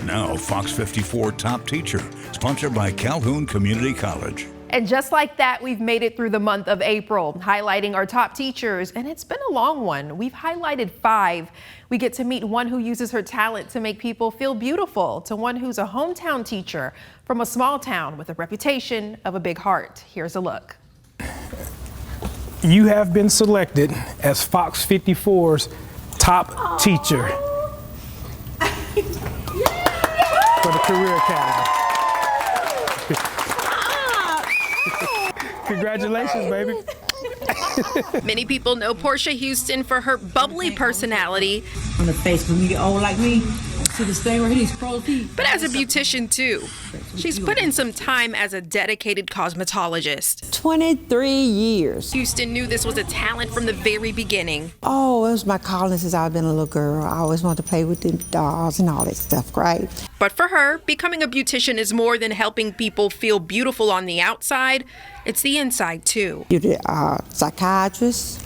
Now, Fox 54 Top Teacher, sponsored by Calhoun Community College. And just like that, we've made it through the month of April, highlighting our top teachers, and it's been a long one. We've highlighted 5. We get to meet one who uses her talent to make people feel beautiful, to one who's a hometown teacher from a small town with a reputation of a big heart. Here's a look. You have been selected as Fox 54's top teacher for the Career Academy. Congratulations, baby. Many people know Portia Houston for her bubbly personality. On the face, when you get old like me, see this thing right here, these crow's feet. But as a beautician too. She's put in some time as a dedicated cosmetologist. 23 years. Houston knew this was a talent from the very beginning. Oh, it was my calling since I've been a little girl. I always wanted to play with the dolls and all that stuff, right? But for her, becoming a beautician is more than helping people feel beautiful on the outside. It's the inside too. You're the psychiatrist,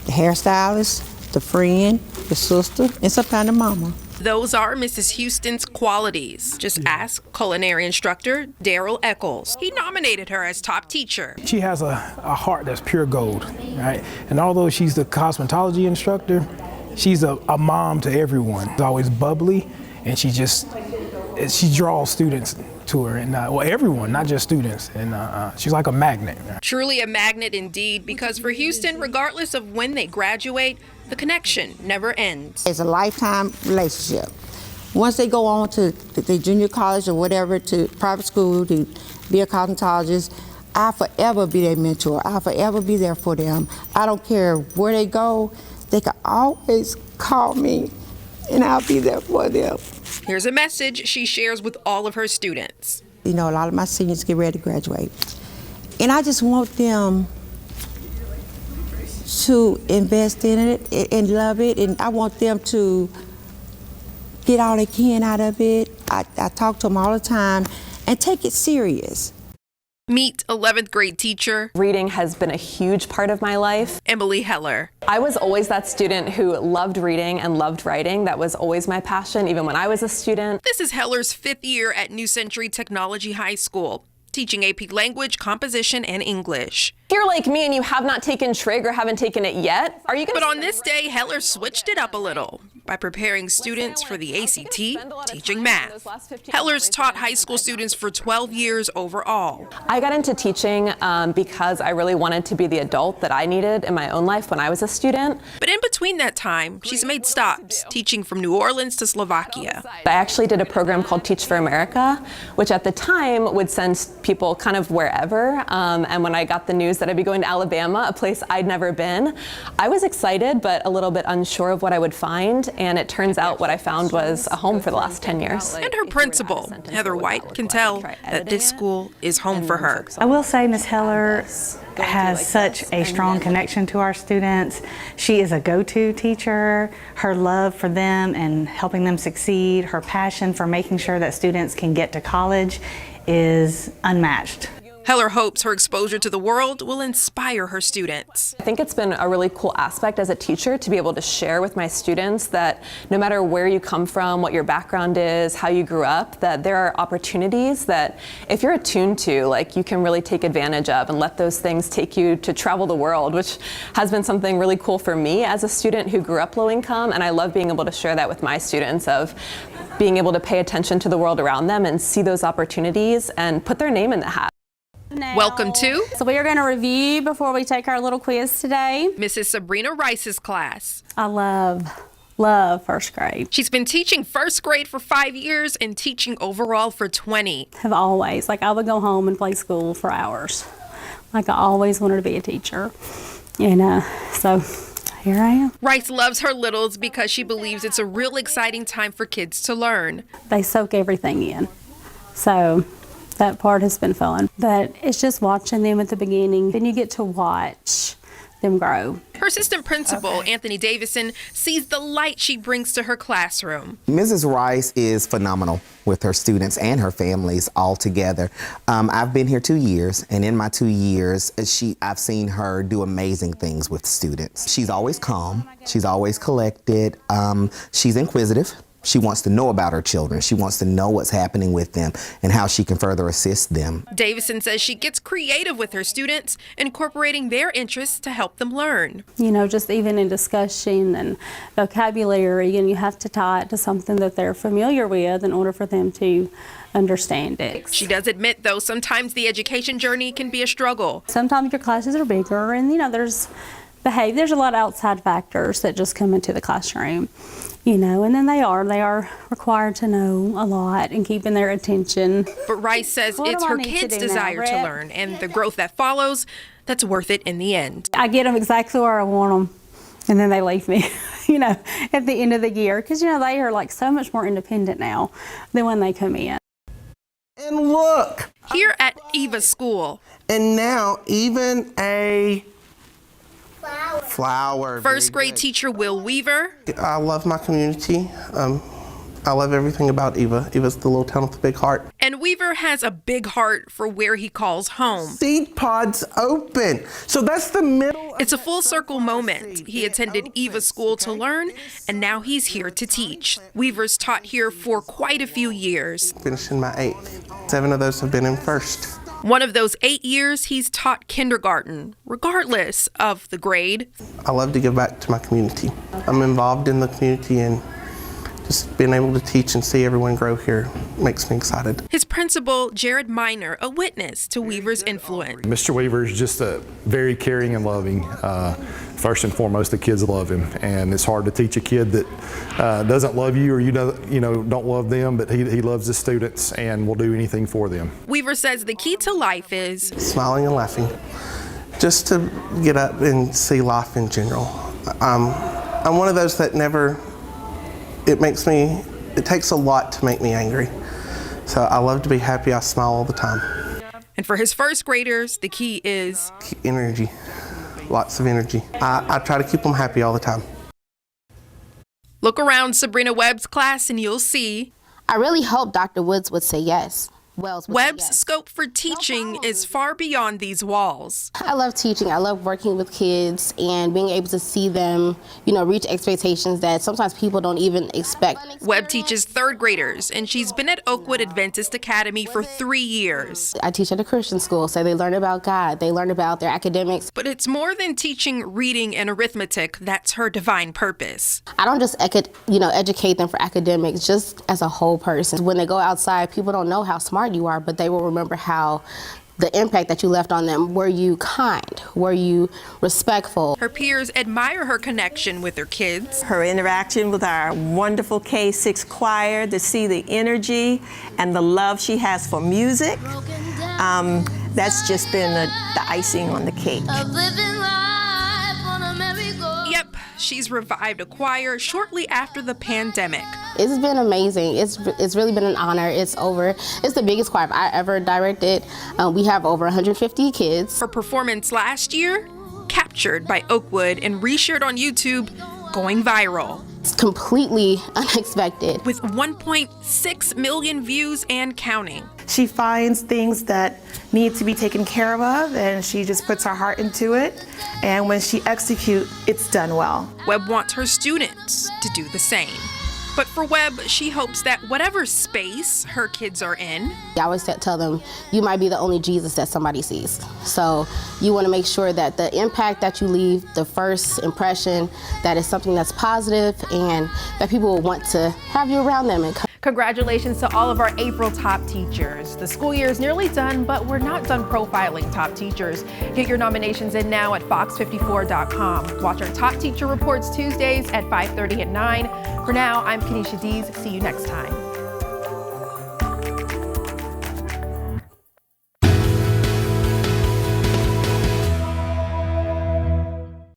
the hairstylist, the friend, the sister, and sometimes the mama. Those are Mrs. Houston's qualities. Just ask culinary instructor Daryl Eccles. He nominated her as top teacher. She has a heart that's pure gold, right? And although she's the cosmetology instructor, she's a mom to everyone. She's always bubbly, and she draws students to her, and well, everyone, not just students, and she's like a magnet. Truly a magnet indeed, because for Houston, regardless of when they graduate, the connection never ends. It's a lifetime relationship. Once they go on to the junior college or whatever, to private school to be a cosmetologist, I'll forever be their mentor. I'll forever be there for them. I don't care where they go, they can always call me, and I'll be there for them. Here's a message she shares with all of her students. You know, a lot of my seniors get ready to graduate, and I just want them to invest in it and love it, and I want them to get all they can out of it. I talk to them all the time and take it serious. Meet 11th grade teacher. Reading has been a huge part of my life. Emily Heller. I was always that student who loved reading and loved writing. That was always my passion, even when I was a student. This is Heller's 5th year at New Century Technology High School, teaching AP Language, Composition, and English. If you're like me and you have not taken trig or haven't taken it yet, are you going to... But on this day, Heller switched it up a little by preparing students for the ACT, teaching math. Heller's taught high school students for 12 years overall. I got into teaching because I really wanted to be the adult that I needed in my own life when I was a student. But in between that time, she's made stops, teaching from New Orleans to Slovakia. I actually did a program called Teach for America, which at the time would send people kind of wherever. And when I got the news that I'd be going to Alabama, a place I'd never been, I was excited, but a little bit unsure of what I would find. And it turns out what I found was a home for the last 10 years. And her principal, Heather White, can tell that this school is home for her. I will say Ms. Heller has such a strong connection to our students. She is a go-to teacher. Her love for them and helping them succeed, her passion for making sure that students can get to college is unmatched. Heller hopes her exposure to the world will inspire her students. I think it's been a really cool aspect as a teacher to be able to share with my students that no matter where you come from, what your background is, how you grew up, that there are opportunities that if you're attuned to, like, you can really take advantage of and let those things take you to travel the world, which has been something really cool for me as a student who grew up low income, and I love being able to share that with my students, of being able to pay attention to the world around them and see those opportunities and put their name in the hat. Welcome to... So we are going to review before we take our little quiz today. Mrs. Sabrina Rice's class. I love first grade. She's been teaching first grade for 5 years and teaching overall for 20. Have always, like, I would go home and play school for hours. Like, I always wanted to be a teacher. And so here I am. Rice loves her littles because she believes it's a real exciting time for kids to learn. They soak everything in. So that part has been fun. But it's just watching them at the beginning. Then you get to watch them grow. Her assistant principal, Anthony Davison, sees the light she brings to her classroom. Mrs. Rice is phenomenal with her students and her families all together. I've been here 2 years, and in my 2 years, I've seen her do amazing things with students. She's always calm. She's always collected. She's inquisitive. She wants to know about her children. She wants to know what's happening with them and how she can further assist them. Davison says she gets creative with her students, incorporating their interests to help them learn. You know, just even in discussion and vocabulary, and you have to tie it to something that they're familiar with in order for them to understand it. She does admit, though, sometimes the education journey can be a struggle. Sometimes your classes are bigger, and, you know, there's a lot of outside factors that just come into the classroom. You know, and then they are required to know a lot and keeping their attention. But Rice says it's her kids' desire to learn and the growth that follows that's worth it in the end. I get them exactly where I want them, and then they leave me, you know, at the end of the year. Because, you know, they are like so much more independent now than when they come in. And look! Here at Eva's school. And now even a flower. First grade teacher Will Weaver. I love my community. I love everything about Eva. Eva's the little town with the big heart. And Weaver has a big heart for where he calls home. Seed pods open. So that's the middle. It's a full circle moment. He attended Eva's school to learn, and now he's here to teach. Weaver's taught here for quite a few years. Finishing my 8th. 7 of those have been in first. One of those 8 years, he's taught kindergarten, regardless of the grade. I love to give back to my community. I'm involved in the community, and just being able to teach and see everyone grow here makes me excited. His principal, Jared Miner, a witness to Weaver's influence. Mr. Weaver is just a very caring and loving. First and foremost, the kids love him, and it's hard to teach a kid that doesn't love you, or don't love them, but he loves the students and will do anything for them. Weaver says the key to life is smiling and laughing, just to get up and see life in general. I'm one of those that never. It takes a lot to make me angry. So I love to be happy. I smile all the time. And for his first graders, the key is energy. Lots of energy. I try to keep them happy all the time. Look around Sabrina Webb's class and you'll see. I really hope Dr. Woods would say yes. Webb's scope for teaching is far beyond these walls. I love teaching. I love working with kids and being able to see them, reach expectations that sometimes people don't even expect. Webb teaches 3rd graders, and she's been at Oakwood Adventist Academy for 3 years. I teach at a Christian school, so they learn about God. They learn about their academics. But it's more than teaching reading and arithmetic. That's her divine purpose. I don't just educate them for academics, just as a whole person. When they go outside, people don't know how smart you are, but they will remember how the impact that you left on them. Were you kind? Were you respectful? Her peers admire her connection with her kids. Her interaction with our wonderful K-6 choir, to see the energy and the love she has for music, that's just been the icing on the cake. Yep, she's revived a choir shortly after the pandemic. It's been amazing. It's really been an honor. It's the biggest choir I ever directed. We have over 150 kids. Her performance last year, captured by Oakwood and reshared on YouTube, going viral. It's completely unexpected. With 1.6 million views and counting. She finds things that need to be taken care of, and she just puts her heart into it. And when she executes, it's done well. Webb wants her students to do the same. But for Webb, she hopes that whatever space her kids are in, I always tell them, you might be the only Jesus that somebody sees. So you want to make sure that the impact that you leave, the first impression, that is something that's positive and that people will want to have you around them. And congratulations to all of our April top teachers. The school year is nearly done, but we're not done profiling top teachers. Get your nominations in now at FOX54.com. Watch our top teacher reports Tuesdays at 5:30 and 9. For now, I'm Kenesha Dees. See you next time.